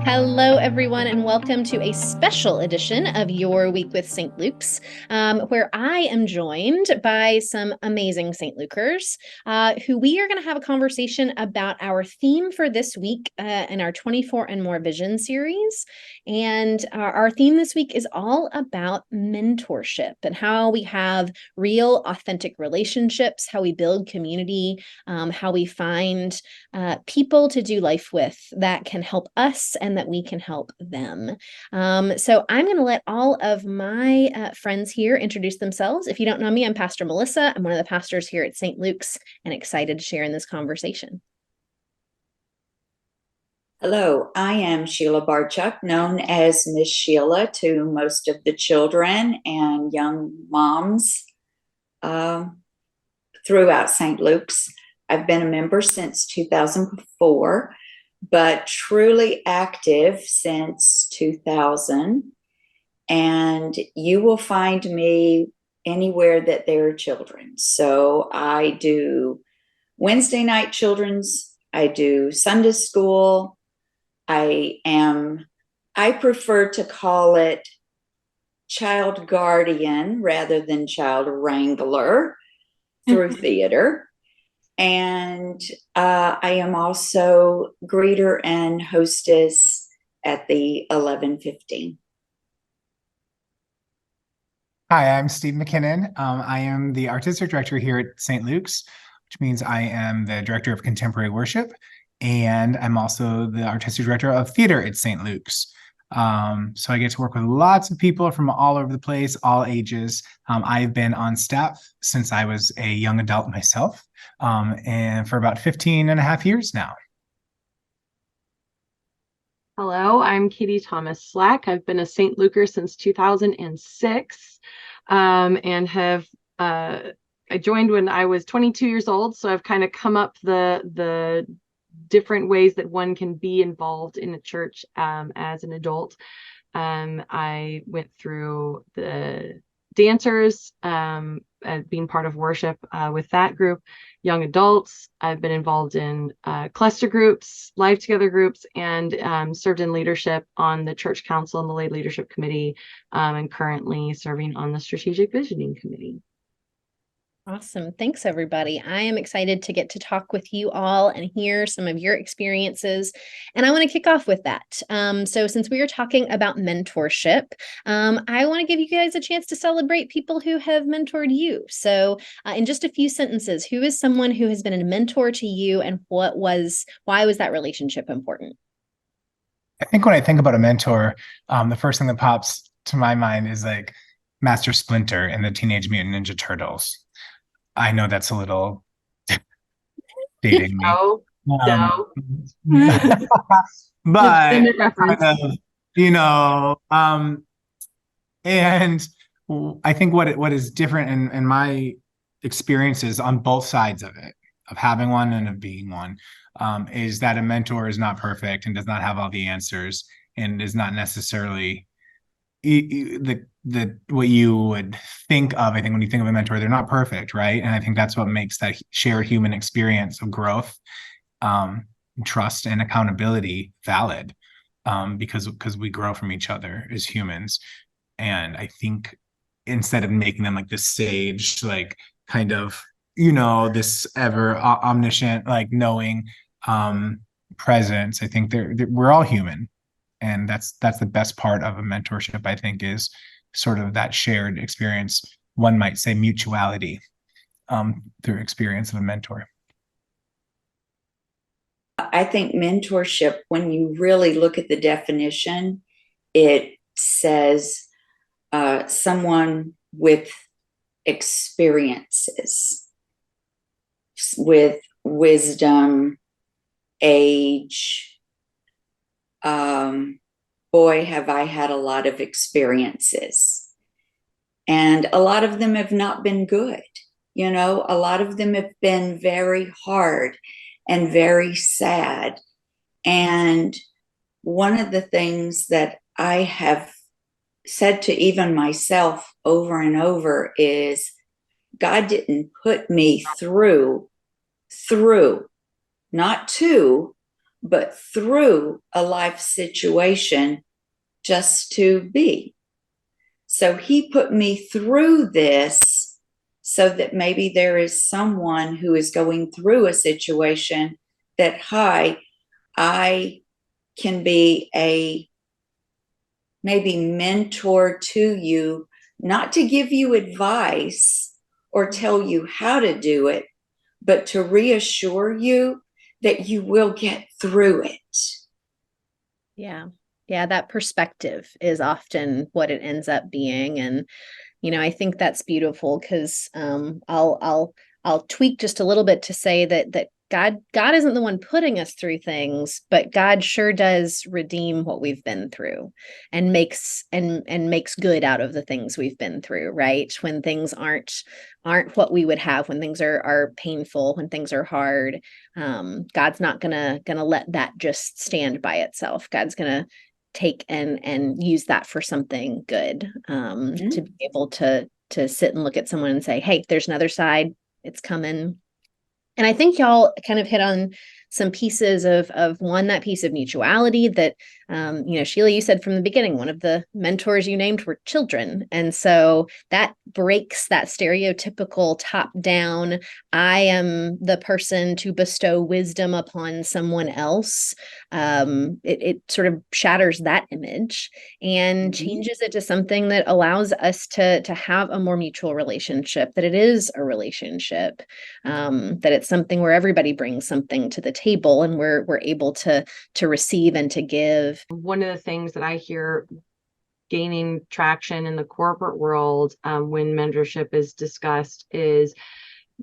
Hello, everyone, and welcome to a special edition of Your Week with St. Luke's, where I am joined by some amazing St. Lukers, who we are going to have a conversation about our theme for this week in our 24 and More Vision series. And our theme this week is all about mentorship and how we have real, authentic relationships, how we build community, how we find people to do life with that can help us and that we can help them. So I'm going to let all of my friends here introduce themselves. If you don't know me, I'm Pastor Melissa. I'm one of the pastors here at St. Luke's and excited to share in this conversation. Hello, I am Shelia Barchuk, known as Miss Sheila to most of the children and young moms throughout St. Luke's. I've been a member since 2004, but truly active since 2000. And you will find me anywhere that there are children. So I do Wednesday night children's, I do Sunday school. I prefer to call it child guardian rather than child wrangler through theater. And I am also greeter and hostess at the 11:15. Hi, I'm Steve MacKinnon. I am the artistic director here at St. Luke's, which means I am the director of contemporary worship, and I'm also the artistic director of theater at St. Luke's. So I get to work with lots of people from all over the place, all ages. I've been on staff since I was a young adult myself, and for about 15 and a half years now. Hello, I'm Katy Slack. I've been a St. Luker since 2006, and have I joined when I was 22 years old. So I've kind of come up the different ways that one can be involved in a church as an adult. I went through the dancers, being part of worship with that group, young adults. I've been involved in cluster groups, life together groups, and served in leadership on the church council and the lay leadership committee, and currently serving on the strategic visioning committee. Awesome. Thanks, everybody. I am excited to get to talk with you all and hear some of your experiences. And I want to kick off with that. So since we are talking about mentorship, I want to give you guys a chance to celebrate people who have mentored you. So in just a few sentences, who is someone who has been a mentor to you, and why was that relationship important? I think when I think about a mentor, the first thing that pops to my mind is like Master Splinter in the Teenage Mutant Ninja Turtles. I know that's a little dating me. No. But kind of, and I think what is different in my experiences on both sides of it, of having one and of being one, is that a mentor is not perfect and does not have all the answers and is not necessarily the what you would think of. I think when you think of a mentor, they're not perfect, right? And I think that's what makes that shared human experience of growth, trust, and accountability valid, because we grow from each other as humans. And I think instead of making them like this sage, like kind of, this ever omniscient, like knowing presence, I think we're all human. And that's the best part of a mentorship, I think, is sort of that shared experience. One might say mutuality through experience of a mentor. I think mentorship, when you really look at the definition, it says someone with experiences, with wisdom, age. Boy, have I had a lot of experiences, and a lot of them have not been good. A lot of them have been very hard and very sad. And one of the things that I have said to even myself over and over is, God didn't put me through, not to, but through a life situation just to be. So he put me through this so that maybe there is someone who is going through a situation that, hi, I can be a maybe mentor to you, not to give you advice or tell you how to do it, but to reassure you that you will get through it. Yeah. Yeah, that perspective is often what it ends up being. And, I think that's beautiful because I'll tweak just a little bit to say that God isn't the one putting us through things, but God sure does redeem what we've been through and makes good out of the things we've been through, right? When things aren't what we would have, when things are painful, when things are hard, God's not gonna let that just stand by itself. God's gonna take and use that for something good, to be able to sit and look at someone and say, hey, there's another side, it's coming. And I think y'all kind of hit on some pieces of one, that piece of mutuality that, Sheila, you said from the beginning, one of the mentors you named were children. And so that breaks that stereotypical top down, I am the person to bestow wisdom upon someone else. It sort of shatters that image and changes it to something that allows us to have a more mutual relationship, that it is a relationship, that it's something where everybody brings something to the table and we're able to receive and to give. One of the things that I hear gaining traction in the corporate world, when mentorship is discussed, is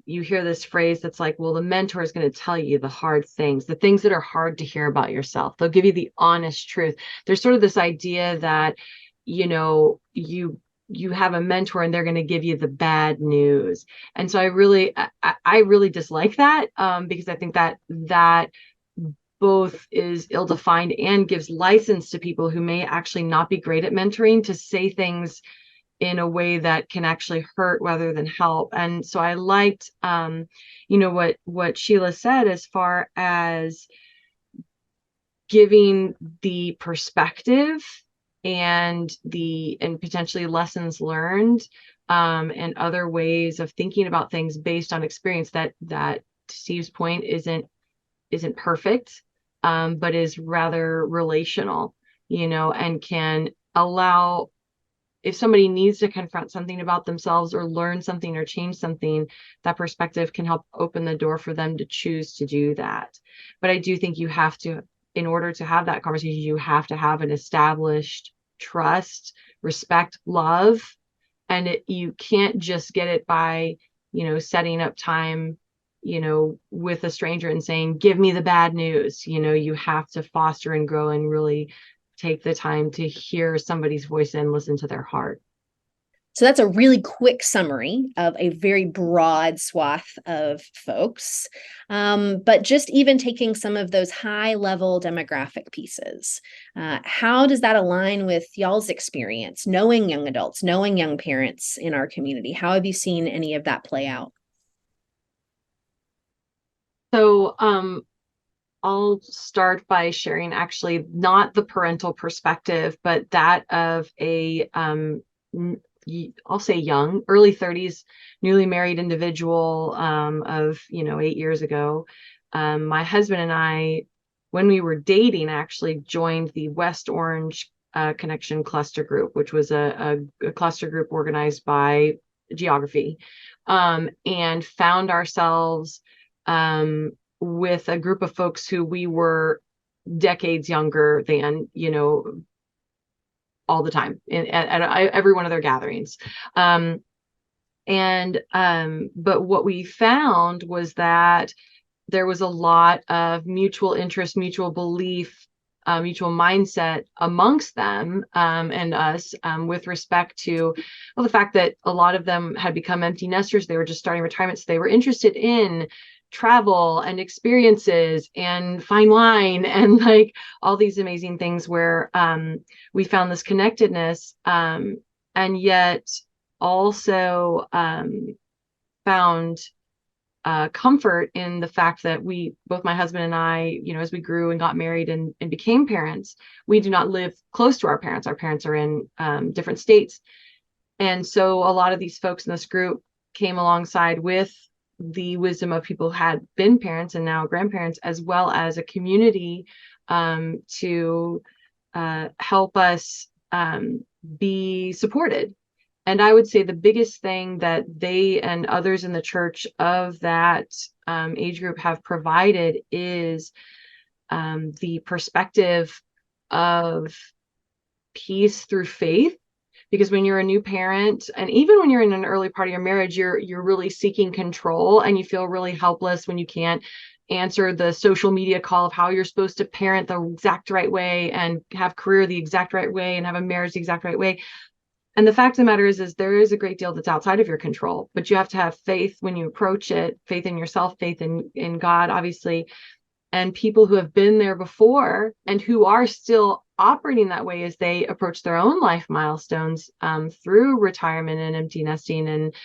you hear this phrase that's like, well, the mentor is going to tell you the hard things, the things that are hard to hear about yourself. They'll give you the honest truth. There's sort of this idea that, you have a mentor and they're going to give you the bad news. And so I really dislike that, because I think that both is ill-defined and gives license to people who may actually not be great at mentoring to say things in a way that can actually hurt rather than help. And so I liked, what Sheila said as far as giving the perspective and potentially lessons learned, and other ways of thinking about things based on experience that to Steve's point isn't perfect, but is rather relational, and can allow, if somebody needs to confront something about themselves or learn something or change something, that perspective can help open the door for them to choose to do that. But I do think you have to, in order to have that conversation, you have to have an established trust, respect, love, and you can't just get it by, setting up time, with a stranger and saying, give me the bad news. You have to foster and grow and really take the time to hear somebody's voice and listen to their heart. So that's a really quick summary of a very broad swath of folks. But just even taking some of those high level demographic pieces, how does that align with y'all's experience, knowing young adults, knowing young parents in our community? How have you seen any of that play out? So, I'll start by sharing actually not the parental perspective, but that of a, I'll say young, early 30s, newly married individual, of, 8 years ago. My husband and I, when we were dating, actually joined the West Orange Connection Cluster Group, which was a cluster group organized by geography, and found ourselves with a group of folks who we were decades younger than, all the time at every one of their gatherings. But what we found was that there was a lot of mutual interest, mutual belief, mutual mindset amongst them, and us, with respect to, well, the fact that a lot of them had become empty nesters. They were just starting retirement. So they were interested in travel and experiences and fine wine and like all these amazing things where, we found this connectedness, and yet also, found comfort in the fact that both my husband and I, as we grew and got married and became parents, we do not live close to our parents. Our parents are in different states. And so a lot of these folks in this group came alongside with the wisdom of people who had been parents and now grandparents, as well as a community to help us be supported. And I would say the biggest thing that they and others in the church of that age group have provided is the perspective of peace through faith. Because when you're a new parent, and even when you're in an early part of your marriage, you're really seeking control, and you feel really helpless when you can't answer the social media call of how you're supposed to parent the exact right way and have career the exact right way and have a marriage the exact right way. And the fact of the matter is there is a great deal that's outside of your control, but you have to have faith when you approach it, faith in yourself, faith in God, obviously. And people who have been there before and who are still operating that way as they approach their own life milestones through retirement and empty nesting and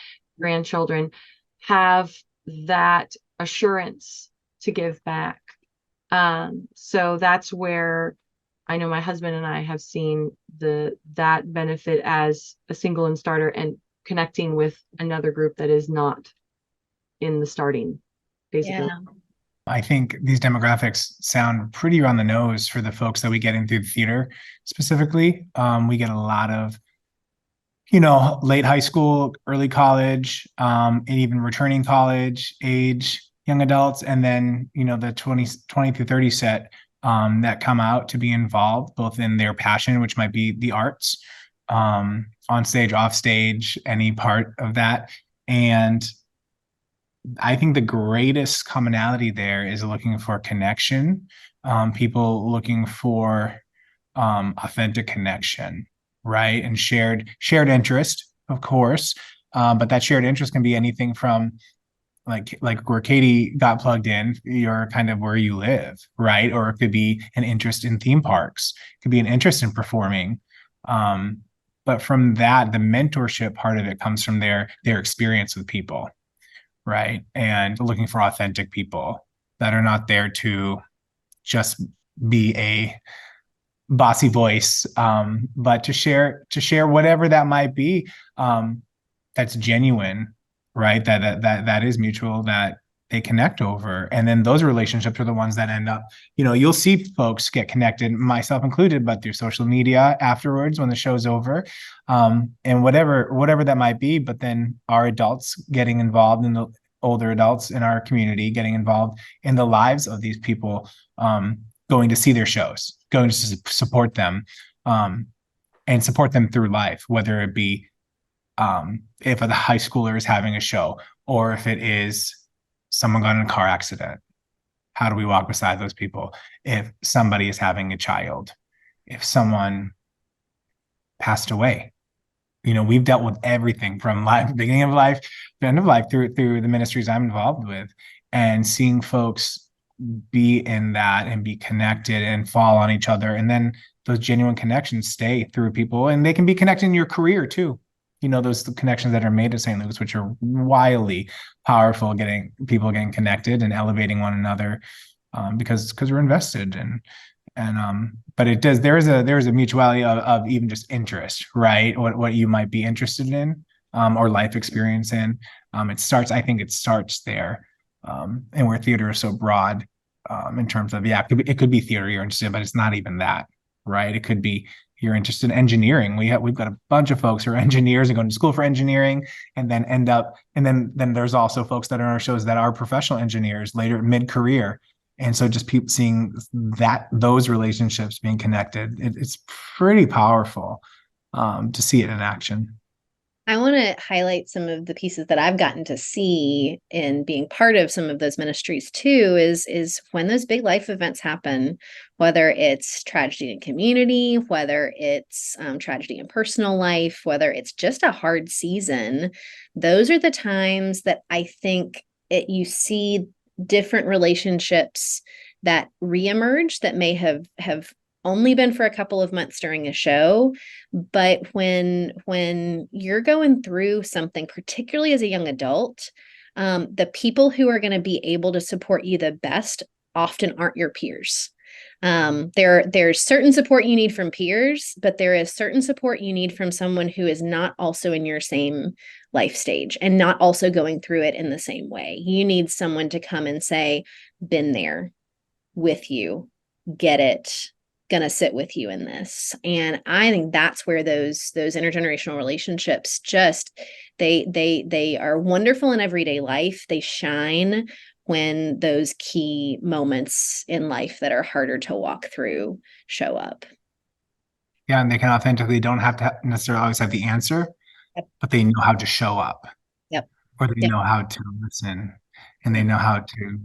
grandchildren have that assurance to give back. So that's where I know my husband and I have seen that benefit as a single and starter and connecting with another group that is not in the starting, basically. Yeah. I think these demographics sound pretty on the nose for the folks that we get in through the theater specifically. We get a lot of, late high school, early college, and even returning college age young adults. And then, the 20 through 30 set that come out to be involved both in their passion, which might be the arts, on stage, off stage, any part of that. And I think the greatest commonality there is looking for connection, people looking for authentic connection, right? And shared interest, of course. But that shared interest can be anything from like where Katy got plugged in, you're kind of where you live, right? Or it could be an interest in theme parks, it could be an interest in performing. But from that, the mentorship part of it comes from their experience with people. Right. And looking for authentic people that are not there to just be a bossy voice, but to share whatever that might be, that's genuine, right? That is mutual, that they connect over. And then those relationships are the ones that end up, you'll see folks get connected, myself included, but through social media afterwards when the show's over, and whatever that might be. But then our adults getting involved in the older adults in our community, getting involved in the lives of these people, going to see their shows, going to support them, and support them through life, whether it be if a high schooler is having a show, or if it is someone got in a car accident. How do we walk beside those people? If somebody is having a child, if someone passed away, we've dealt with everything from life, beginning of life to end of life, through the ministries I'm involved with, and seeing folks be in that and be connected and fall on each other. And then those genuine connections stay through people, and they can be connected in your career too. Those connections that are made at St. Luke's, which are wildly powerful, getting connected and elevating one another, because we're invested but it does, there is a mutuality of even just interest, right? What you might be interested in, or life experience in. I think it starts there. And where theater is so broad, in terms of, it could be theater you're interested in, but it's not even that, right? It could be you're interested in engineering. We've got a bunch of folks who are engineers and going to school for engineering, and then then there's also folks that are on our shows that are professional engineers later mid-career. And so just people seeing those relationships being connected, it's pretty powerful to see it in action. I want to highlight some of the pieces that I've gotten to see in being part of some of those ministries too, is when those big life events happen, whether it's tragedy in community, whether it's tragedy in personal life, whether it's just a hard season, those are the times that I think you see different relationships that reemerge that may have only been for a couple of months during a show. But when you're going through something, particularly as a young adult, The people who are going to be able to support you the best often aren't your peers. There's certain support you need from peers, but there is certain support you need from someone who is not also in your same life stage and not also going through it in the same way. You need someone to come and say, been there with you, get it, gonna sit with you in this. And I think that's where those intergenerational relationships just they are wonderful in everyday life. They shine when those key moments in life that are harder to walk through show up. Yeah, and they can authentically don't have to necessarily always have the answer, Yep. but they know how to show up. Yep. Or they Yep. know how to listen, and they know how to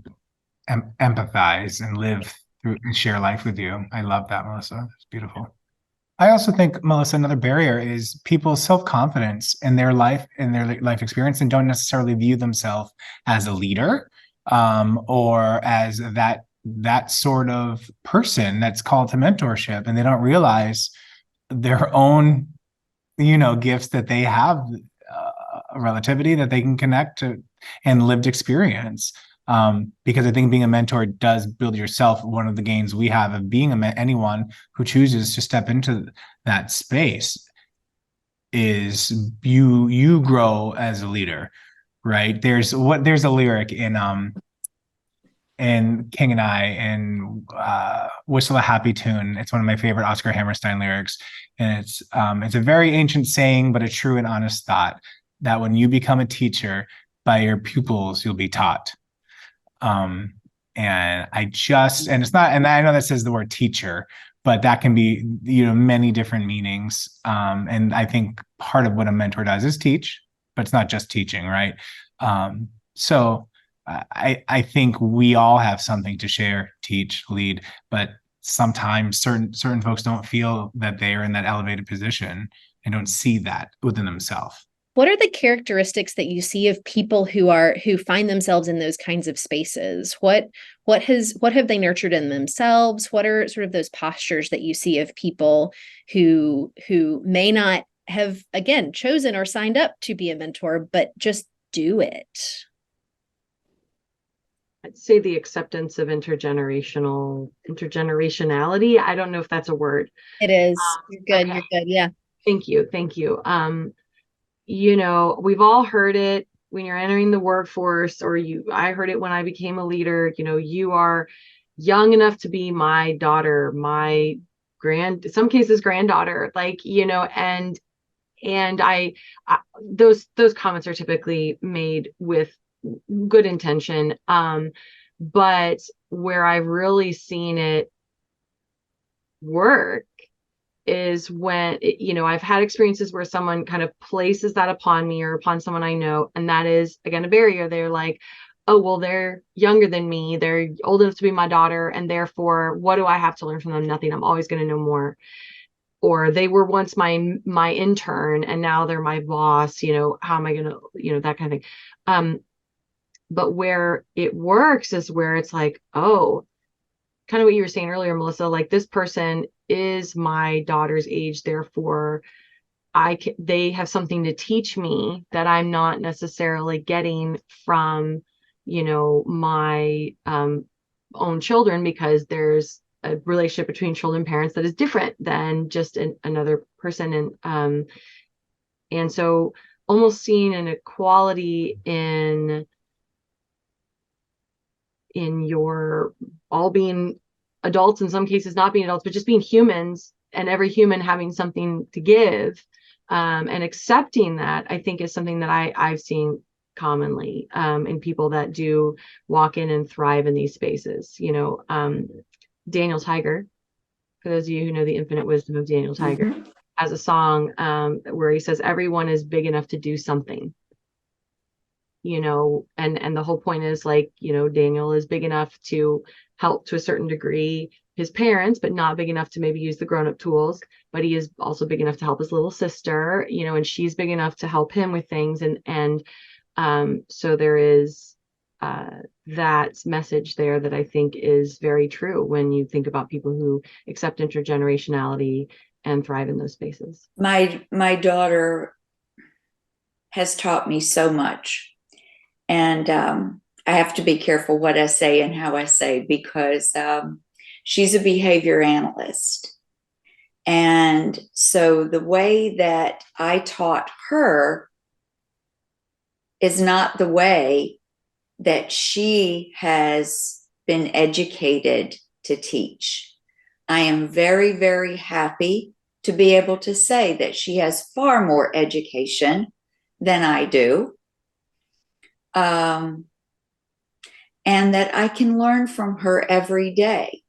empathize and live through and share life with you. I love that, Melissa. It's beautiful. I also think, Melissa, another barrier is people's self-confidence in their life experience, and don't necessarily view themselves as a leader, or as that sort of person that's called to mentorship, and they don't realize their own, gifts that they have, relativity that they can connect to, and lived experience. Because I think being a mentor does build yourself. One of the gains we have of being anyone who chooses to step into that space is you grow as a leader, right? There's a lyric in King and I and Whistle a Happy Tune. It's one of my favorite Oscar Hammerstein lyrics, and it's a very ancient saying, but a true and honest thought, that when you become a teacher, by your pupils you'll be taught. And it's not, and I know that says the word teacher, but that can be, many different meanings. And I think part of what a mentor does is teach, but it's not just teaching, right? So I think we all have something to share, teach, lead, but sometimes certain folks don't feel that they are in that elevated position and don't see that within themselves. What are the characteristics that you see of people who find themselves in those kinds of spaces? What have they nurtured in themselves? What are sort of those postures that you see of people who may not have, again, chosen or signed up to be a mentor, but just do it? I'd say the acceptance of intergenerationality. I don't know if that's a word. It is. You're good. Okay. You're good. Yeah. Thank you. We've all heard it when you're entering the workforce, I heard it when I became a leader. You are young enough to be my daughter, my some cases granddaughter, and those comments are typically made with good intention. But where I've really seen it work is when, I've had experiences where someone kind of places that upon me or upon someone I know. And that is, again, a barrier. They're like, oh, well, they're younger than me. They're old enough to be my daughter. And therefore, what do I have to learn from them? Nothing. I'm always going to know more. Or they were once my intern and now they're my boss. How am I going to, that kind of thing. But where it works is where it's like, oh, kind of what you were saying earlier, Melissa, like this person is my daughter's age, therefore they have something to teach me that I'm not necessarily getting from, my own children, because there's a relationship between children and parents that is different than just another person. And so almost seeing an equality in your all being adults, in some cases not being adults, but just being humans, and every human having something to give, and accepting that, I think, is something that I've seen commonly in people that do walk in and thrive in these spaces. Daniel Tiger, for those of you who know the infinite wisdom of Daniel Tiger, has a song where he says everyone is big enough to do something. And the whole point is, like, Daniel is big enough to help to a certain degree his parents, but not big enough to maybe use the grown-up tools, but he is also big enough to help his little sister, and she's big enough to help him with things. And so there is that message there that I think is very true when you think about people who accept intergenerationality and thrive in those spaces. My daughter has taught me so much. And I have to be careful what I say and how I say, because she's a behavior analyst. And so the way that I taught her is not the way that she has been educated to teach. I am very, very happy to be able to say that she has far more education than I do. And that I can learn from her every day.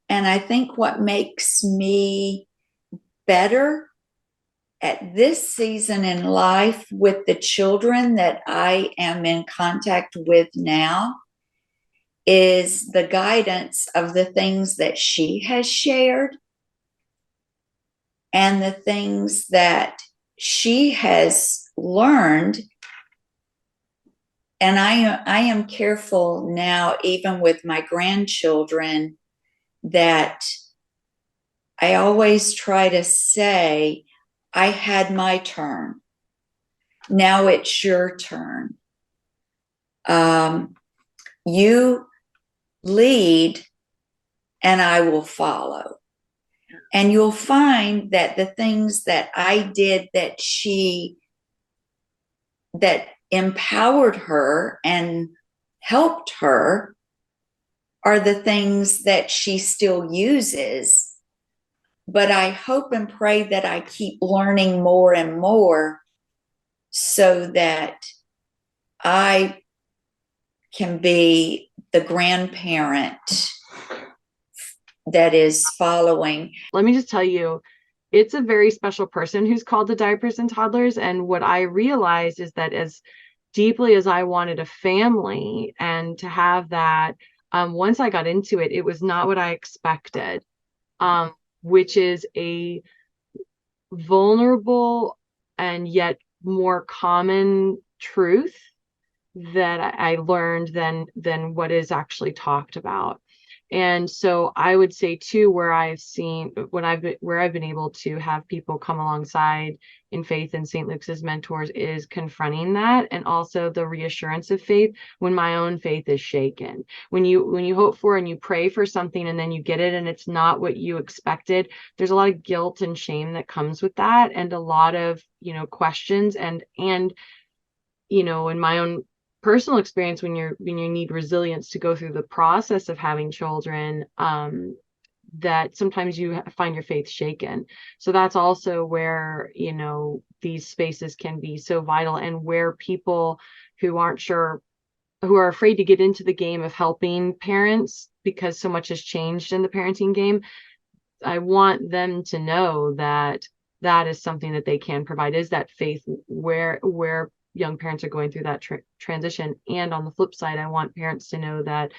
And I think what makes me better at this season in life with the children that I am in contact with now is the guidance of the things that she has shared and the things that she has learned. And I am careful now, even with my grandchildren, that I always try to say, I had my turn. Now it's your turn. You lead and I will follow. And you'll find that the things that I did that empowered her and helped her are the things that she still uses. But I hope and pray that I keep learning more and more so that I can be the grandparent that is following. Let me just tell you, it's a very special person who's called the Diapers and Toddlers. And what I realized is that as deeply as I wanted a family and to have that, once I got into it, it was not what I expected, which is a vulnerable and yet more common truth that I learned than what is actually talked about. And so I would say too, where I've been able to have people come alongside in faith and St. Luke's as mentors is confronting that, and also the reassurance of faith when my own faith is shaken. When you hope for and you pray for something and then you get it and it's not what you expected, there's a lot of guilt and shame that comes with that, and a lot of, questions and in my own personal experience, when you need resilience to go through the process of having children, that sometimes you find your faith shaken. So that's also where these spaces can be so vital, and where people who aren't sure, who are afraid to get into the game of helping parents because so much has changed in the parenting game, I want them to know that that is something that they can provide, is that faith where young parents are going through that transition. And on the flip side, I want parents to know that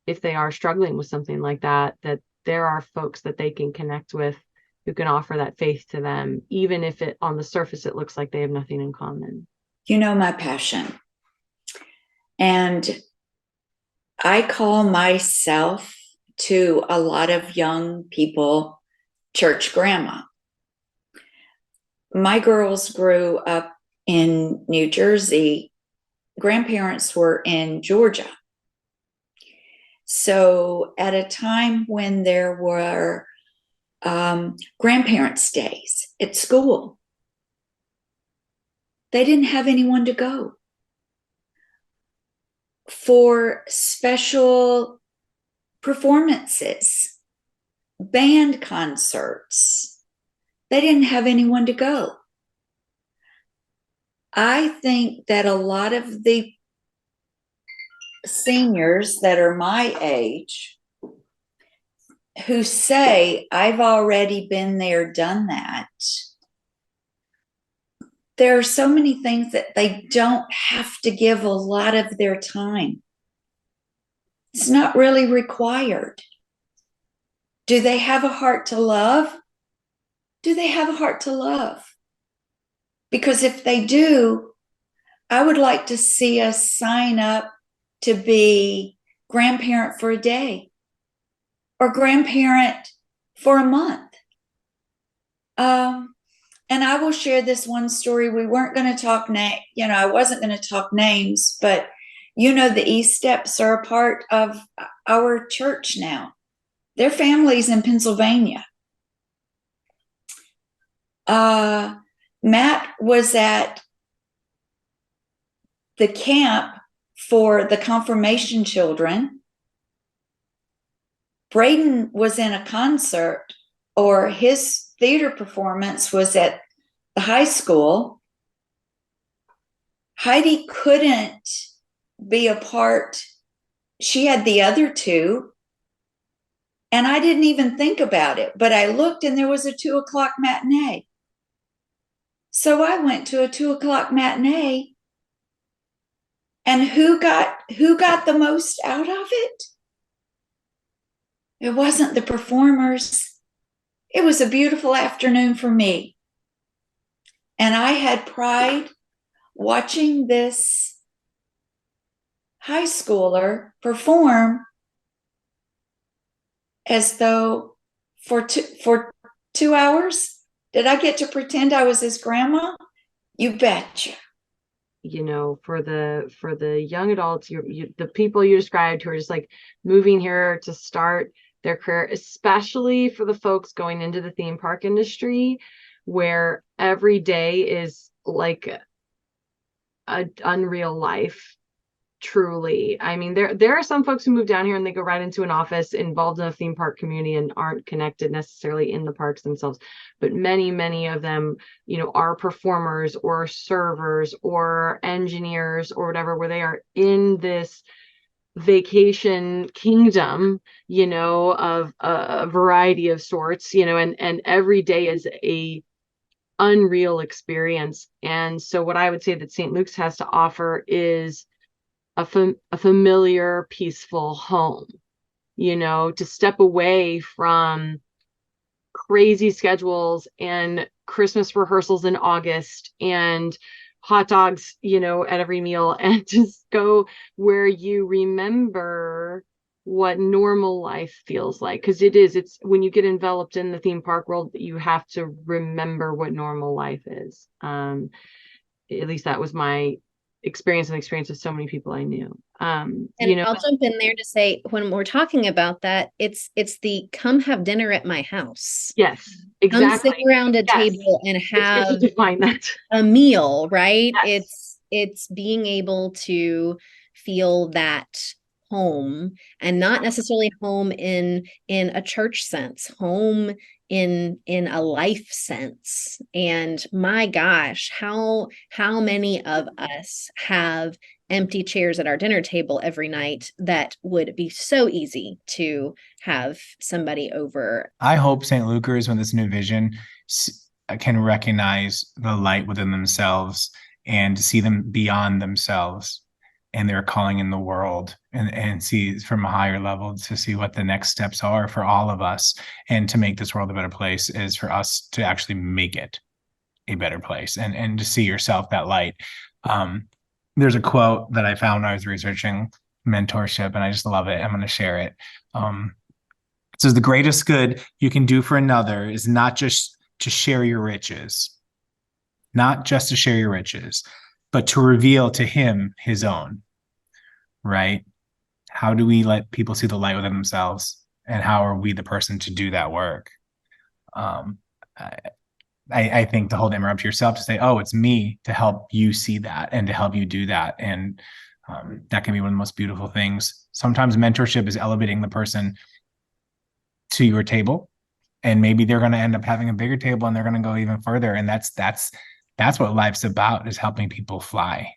if they are struggling with something like that, that there are folks that they can connect with who can offer that faith to them, even if it on the surface it looks like they have nothing in common. My passion. And I call myself to a lot of young people church grandma. My girls grew up in New Jersey. Grandparents were in Georgia. So at a time when there were grandparents' days at school, they didn't have anyone to go. For special performances, band concerts, they didn't have anyone to go. I think that a lot of the seniors that are my age who say, I've already been there, done that, there are so many things that they don't have to give a lot of their time. It's not really required. Do they have a heart to love? Do they have a heart to love? Because if they do, I would like to see us sign up to be grandparent for a day or grandparent for a month. And I will share this one story. We weren't going to talk I wasn't going to talk names, but You know, the East Steps are a part of our church now. Their family's in Pennsylvania. Matt was at the camp for the confirmation children. Braden was in a concert, or his theater performance was at the high school. Heidi couldn't be a part. She had the other two, and I didn't even think about it, but I looked and there was a 2:00 matinee. So I went to a 2:00 matinee, and who got the most out of it? It wasn't the performers. It was a beautiful afternoon for me. And I had pride watching this high schooler perform as though for 2 hours, did I get to pretend I was his grandma? You betcha. You know, for the young adults, the people you described who are just like moving here to start their career, especially for the folks going into the theme park industry, where every day is like an unreal life. Truly. I mean, there are some folks who move down here and they go right into an office involved in a theme park community and aren't connected necessarily in the parks themselves. But many of them, you know, are performers or servers or engineers or whatever, where they are in this vacation kingdom, you know, of a variety of sorts, you know, and every day is a unreal experience. And so what I would say that St. Luke's has to offer is a familiar, peaceful home, you know, to step away from crazy schedules and Christmas rehearsals in August and hot dogs, you know, at every meal, and just go where you remember what normal life feels like. Because it's when you get enveloped in the theme park world, you have to remember what normal life is. At least that was my experience and experience of so many people I knew. And you know, I'll jump in there to say, when we're talking about that, it's the come have dinner at my house. yes, Come exactly. sit around a Yes. table and It's good have to define that. a meal, right? Yes. It's being able to feel that home, and not necessarily home in a church sense, home in a life sense. And my gosh, how many of us have empty chairs at our dinner table every night that would be so easy to have somebody over? I hope St. Lucas, with this new vision, can recognize the light within themselves and see them beyond themselves and their calling in the world, and see from a higher level, to see what the next steps are for all of us, and to make this world a better place is for us to actually make it a better place, and to see yourself that light. There's a quote that I found when I was researching mentorship, and I just love it. I'm going to share it. It says, the greatest good you can do for another is not just to share your riches, but to reveal to him his own, right? How do we let people see the light within themselves? And how are we the person to do that work? I think to hold the mirror up to yourself, to say, oh, it's me, to help you see that and to help you do that. And that can be one of the most beautiful things. Sometimes mentorship is elevating the person to your table, and maybe they're going to end up having a bigger table and they're going to go even further. And that's what life's about, is helping people fly.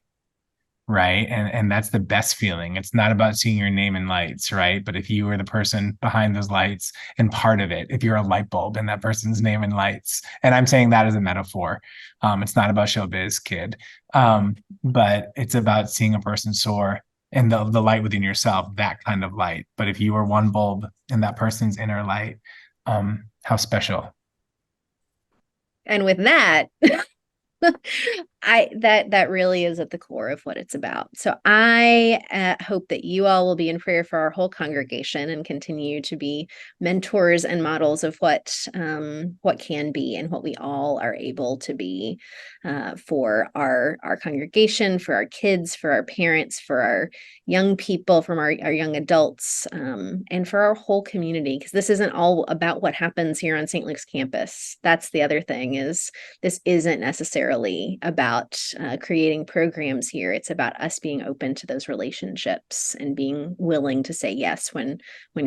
Right. And that's the best feeling. It's not about seeing your name in lights, right? But if you are the person behind those lights and part of it, if you're a light bulb in that person's name in lights, and I'm saying that as a metaphor, it's not about showbiz, kid. But it's about seeing a person soar, and the light within yourself, that kind of light. But if you are one bulb in that person's inner light, how special. And with that, That really is at the core of what it's about. So I hope that you all will be in prayer for our whole congregation and continue to be mentors and models of what can be and what we all are able to be for our congregation, for our kids, for our parents, for our young people, from our young adults, and for our whole community. Because this isn't all about what happens here on St. Luke's campus. That's the other thing, is this isn't necessarily about creating programs here. It's about us being open to those relationships and being willing to say yes when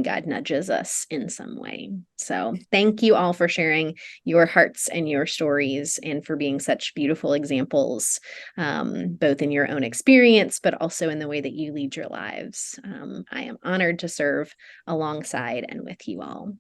God nudges us in some way. So thank you all for sharing your hearts and your stories, and for being such beautiful examples, both in your own experience, but also in the way that you lead your lives. I am honored to serve alongside and with you all.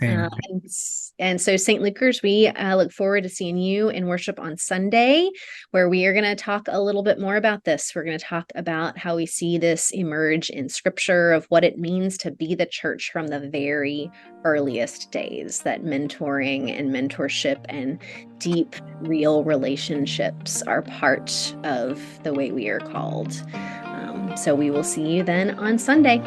And so St. Lukers, we look forward to seeing you in worship on Sunday, where we are going to talk a little bit more about this. We're going to talk about how we see this emerge in Scripture, of what it means to be the church from the very earliest days, that mentoring and mentorship and deep, real relationships are part of the way we are called. So we will see you then on Sunday.